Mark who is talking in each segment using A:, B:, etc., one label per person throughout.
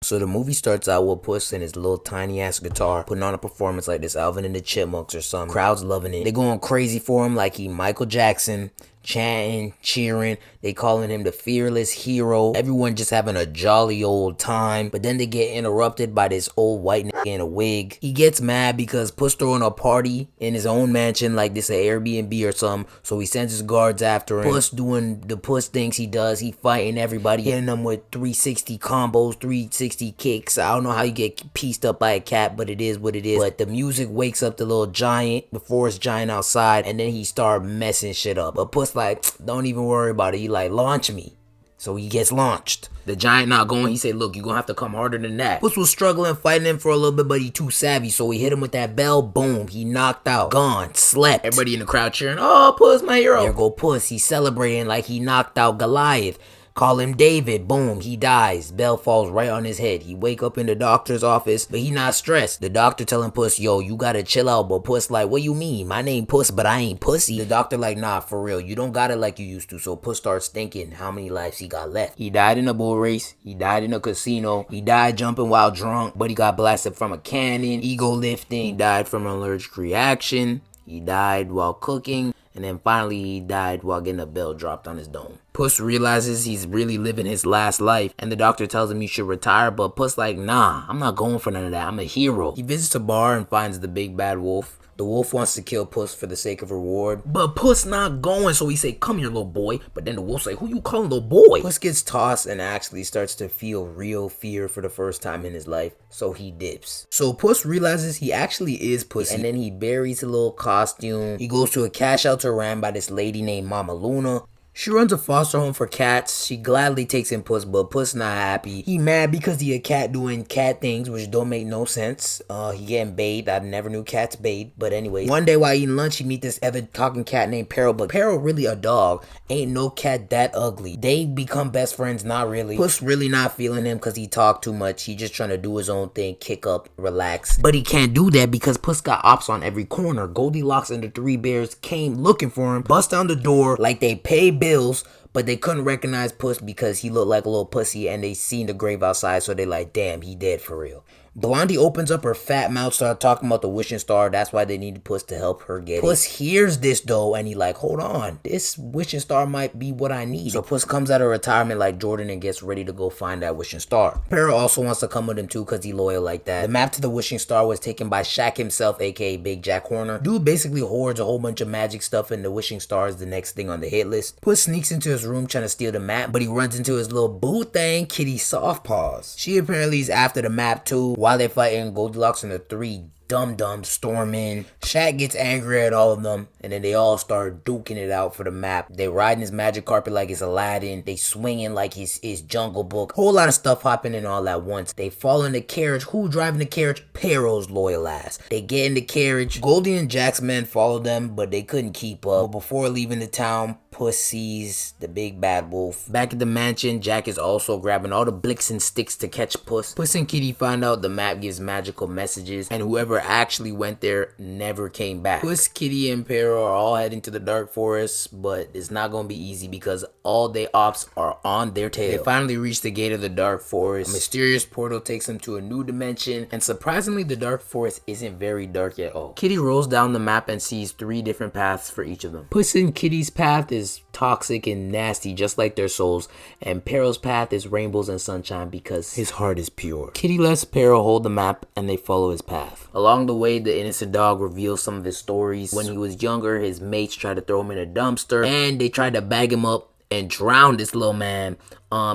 A: So the movie starts out with Puss and his little tiny ass guitar putting on a performance like this Alvin and the Chipmunks or something. Crowd's loving it. They going crazy for him like he Michael Jackson. Chanting, cheering, they calling him the fearless hero. Everyone just having a jolly old time. But then they get interrupted by this old white nigga in a wig. He gets mad because Puss throwing a party in his own mansion like this an Airbnb or something. So he sends his guards after him. Puss doing the Puss things he does. He fighting everybody, hitting them with 360 combos, 360 kicks. I don't know how you get pieced up by a cat, but it is what it is. But the music wakes up the little giant, the forest giant outside, and then he start messing shit up. But Puss like, don't even worry about it. He like, launch me. So he gets launched. The giant not going. He said, look, you're going to have to come harder than that. Puss was struggling, fighting him for a little bit, but he too savvy. So he hit him with that bell. Boom. He knocked out. Gone. Slept. Everybody in the crowd cheering, oh, Puss, my hero. There go Puss. He's celebrating like he knocked out Goliath. Call him David. Boom. He dies. Bell falls right on his head. He wake up in the doctor's office, but he not stressed. The doctor telling Puss, yo, you gotta chill out. But Puss like, what you mean? My name Puss, but I ain't pussy. The doctor like, nah, for real. You don't got it like you used to. So Puss starts thinking how many lives he got left. He died in a bull race. He died in a casino. He died jumping while drunk, but he got blasted from a cannon. Ego lifting. He died from an allergic reaction. He died while cooking. And then finally he died while getting a bell dropped on his dome. Puss realizes he's really living his last life, and the doctor tells him he should retire, but Puss like, nah, I'm not going for none of that. I'm a hero. He visits a bar and finds the big bad wolf. The wolf wants to kill Puss for the sake of reward, but Puss not going, so he say, come here, little boy. But then the wolf say, who you calling little boy? Puss gets tossed and actually starts to feel real fear for the first time in his life, so he dips. So Puss realizes he actually is pussy, and then he buries a little costume. He goes to a cash shelter ran by this lady named Mama Luna. She runs a foster home for cats. She gladly takes in Puss, but Puss not happy. He mad because he a cat doing cat things, which don't make no sense. He getting bathed. I never knew cats bathed. But anyway, one day while eating lunch, he meet this other talking cat named Peril. But Peril really a dog. Ain't no cat that ugly. They become best friends, not really. Puss really not feeling him because he talk too much. He just trying to do his own thing, kick up, relax. But he can't do that because Puss got ops on every corner. Goldilocks and the three bears came looking for him, bust down the door like they paid bills, but they couldn't recognize Puss because he looked like a little pussy, and they seen the grave outside, so they like, damn, he dead for real. Blondie opens up her fat mouth, start talking about the wishing star. That's why they needed Puss to help her get it. Puss hears this though, and he like, hold on, this wishing star might be what I need. So Puss comes out of retirement like Jordan and gets ready to go find that wishing star. Peril also wants to come with him too because he loyal like that. The map to the wishing star was taken by Shaq himself, aka Big Jack Horner. Dude basically hoards a whole bunch of magic stuff, and the wishing star is the next thing on the hit list. Puss sneaks into his room trying to steal the map, but he runs into his little boo thing, Kitty Softpaws. She apparently is after the map too. While they're fighting, Goldilocks and the three dum-dums storm in. Shaq gets angry at all of them, and then they all start duking it out for the map. They riding his magic carpet like it's Aladdin. They swinging like his Jungle Book. Whole lot of stuff happening all at once. They fall in the carriage. Who driving the carriage? Peril's loyal ass. They get in the carriage. Goldie and Jack's men follow them, but they couldn't keep up. But before leaving the town, Puss sees the big bad wolf. Back at the mansion, Jack is also grabbing all the blicks and sticks to catch Puss. Puss and Kitty find out the map gives magical messages, and whoever actually went there never came back. Puss, Kitty, and Peril are all heading to the dark forest, but it's not gonna be easy because all their ops are on their tail. They finally reach the gate of the dark forest. A mysterious portal takes them to a new dimension, and surprisingly the dark forest isn't very dark at all. Kitty rolls down the map and sees 3 different paths for each of them. Puss and Kitty's path is toxic and nasty just like their souls, and Peril's path is rainbows and sunshine because his heart is pure. Kitty lets Peril hold the map and they follow his path. Along the way, the innocent dog reveals some of his stories. When he was younger, his mates tried to throw him in a dumpster and they tried to bag him up and drown this little man.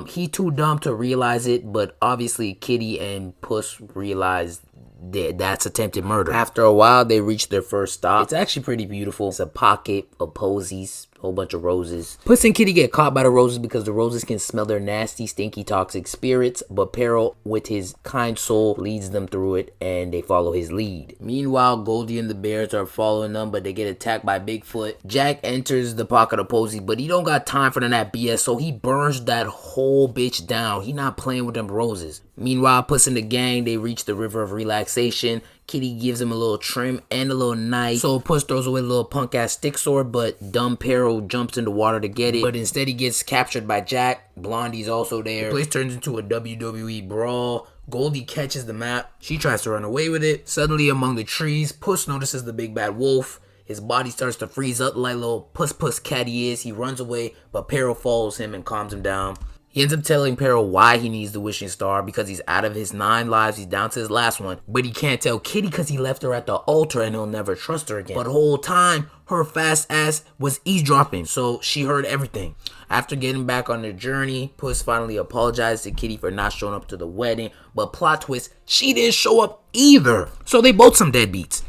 A: He too dumb to realize it, but obviously Kitty and Puss realized that's attempted murder. After a while, they reach their first stop. It's actually pretty beautiful. It's a pocket of posies, a whole bunch of roses. Puss and Kitty get caught by the roses because the roses can smell their nasty, stinky, toxic spirits, but Peril, with his kind soul, leads them through it, and they follow his lead. Meanwhile, Goldie and the bears are following them, but they get attacked by Bigfoot. Jack enters the pocket of posies, but he don't got time for that BS, so he burns that whole bitch down. He not playing with them roses. Meanwhile, Puss and the gang, they reach the river of relaxation. Kitty gives him a little trim and a little knife. So Puss throws away the little punk ass stick sword, but dumb Peril jumps in the water to get it. But instead he gets captured by Jack. Blondie's also there. The place turns into a WWE brawl Goldie catches the map. She tries to run away with it. Suddenly among the trees, Puss notices the big bad wolf. His body starts to freeze up like little puss cat he is. He runs away, but Peril follows him and calms him down. He ends up telling Peril why he needs the wishing star, because he's out of his 9 lives, he's down to his last one. But he can't tell Kitty because he left her at the altar and he'll never trust her again. But the whole time, her fast ass was eavesdropping, so she heard everything. After getting back on their journey, Puss finally apologized to Kitty for not showing up to the wedding. But plot twist, she didn't show up either. So they both some deadbeats.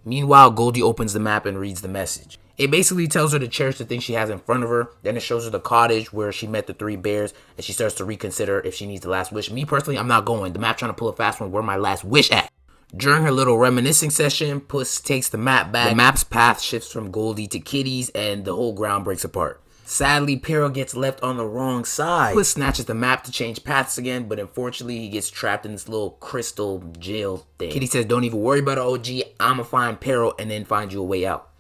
A: Meanwhile, Goldie opens the map and reads the message. It basically tells her to cherish the thing she has in front of her. Then it shows her the cottage where she met the 3 bears, and she starts to reconsider if she needs the last wish. Me personally, I'm not going. The map trying to pull a fast one. Where my last wish at? During her little reminiscing session, Puss takes the map back. The map's path shifts from Goldie to Kitty's, and the whole ground breaks apart. Sadly, Peril gets left on the wrong side. Puss snatches the map to change paths again, but unfortunately, he gets trapped in this little crystal jail thing. Kitty says, don't even worry about it, OG. I'ma find Peril and then find you a way out.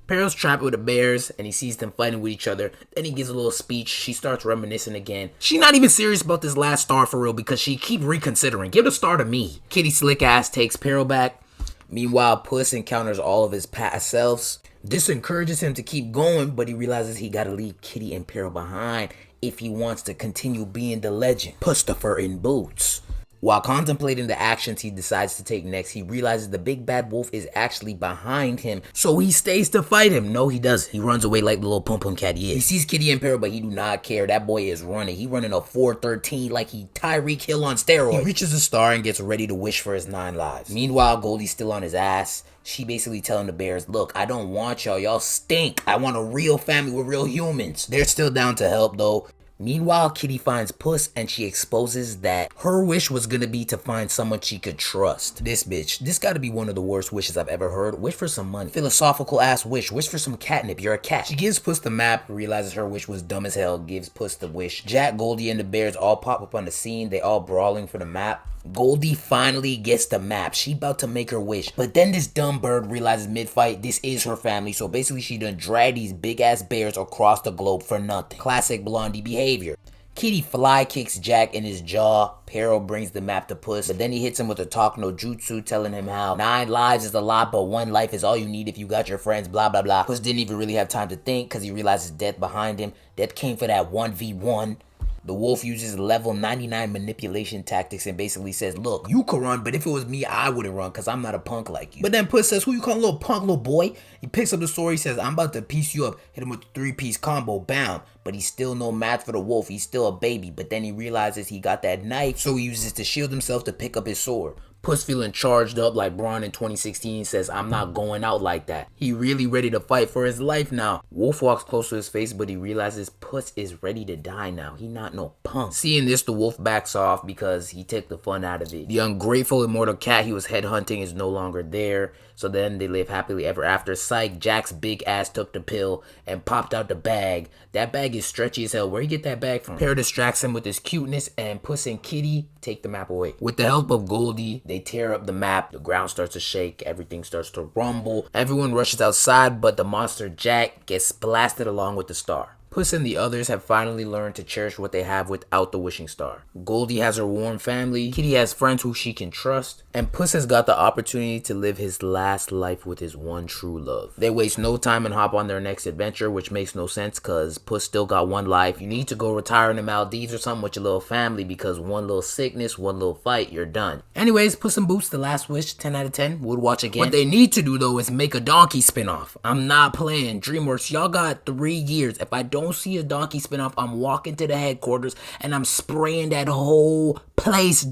A: Peril's trapped with the bears, and he sees them fighting with each other. Then he gives a little speech. She starts reminiscing again. She's not even serious about this last star for real because she keep reconsidering. Give the star to me. Kitty slick ass takes Peril back. Meanwhile, Puss encounters all of his past selves. This encourages him to keep going, but he realizes he gotta leave Kitty and Peril behind if he wants to continue being the legend. Pustifer in boots. While contemplating the actions he decides to take next, he realizes the big bad wolf is actually behind him, so he stays to fight him. No, he doesn't. He runs away like the little pum cat he is. He sees Kitty and Peril, but he do not care. That boy is running. He running a 413 like he Tyreek Hill on steroids. He reaches the star and gets ready to wish for his 9 lives. Meanwhile, Goldie's still on his ass. She basically telling the bears, look, I don't want y'all. Y'all stink. I want a real family with real humans. They're still down to help, though. Meanwhile, Kitty finds Puss and she exposes that her wish was gonna be to find someone she could trust. This bitch, this gotta be one of the worst wishes I've ever heard. Wish for some money. Philosophical ass wish. Wish for some catnip. You're a cat. She gives Puss the map, realizes her wish was dumb as hell, gives Puss the wish. Jack, Goldie, and the bears all pop up on the scene. They all brawling for the map. Goldie finally gets the map. She about to make her wish. But then this dumb bird realizes mid-fight this is her family. So basically she done drag these big ass bears across the globe for nothing. Classic Blondie behavior. Kitty fly kicks Jack in his jaw. Peril brings the map to Puss, but then he hits him with a talk no jutsu, telling him how 9 lives is a lot, but 1 life is all you need if you got your friends, blah blah blah. Puss didn't even really have time to think because he realizes death behind him. Death came for that 1v1. The wolf uses level 99 manipulation tactics and basically says, look, you could run, but if it was me, I wouldn't run because I'm not a punk like you. But then Puss says, who you calling little punk, little boy? He picks up the sword, he says, I'm about to piece you up, hit him with the 3-piece combo, bam. But he's still no match for the wolf, he's still a baby. But then he realizes he got that knife, so he uses it to shield himself to pick up his sword. Puss feeling charged up like Braun in 2016 says, I'm not going out like that. He really ready to fight for his life now. Wolf walks close to his face, but he realizes Puss is ready to die now. He not no punk. Seeing this, the wolf backs off because he took the fun out of it. The ungrateful immortal cat he was headhunting is no longer there. So then they live happily ever after. Psych, Jack's big ass took the pill and popped out the bag. That bag is stretchy as hell. Where you get that bag from? Pear distracts him with his cuteness and Puss and Kitty take the map away. With the help of Goldie, they tear up the map. The ground starts to shake. Everything starts to rumble. Everyone rushes outside, but the monster Jack gets blasted along with the star. Puss and the others have finally learned to cherish what they have without the wishing star. Goldie has her warm family, Kitty has friends who she can trust, and Puss has got the opportunity to live his last life with his one true love. They waste no time and hop on their next adventure, which makes no sense because Puss still got 1 life. You need to go retire in the Maldives or something with your little family because 1 little sickness, 1 little fight, you're done. Anyways, Puss in Boots, The Last Wish, 10 out of 10, would watch again. What they need to do though is make a donkey spinoff. I'm not playing. DreamWorks, y'all got 3 years. If I don't see a donkey spinoff, I'm walking to the headquarters and I'm spraying that whole place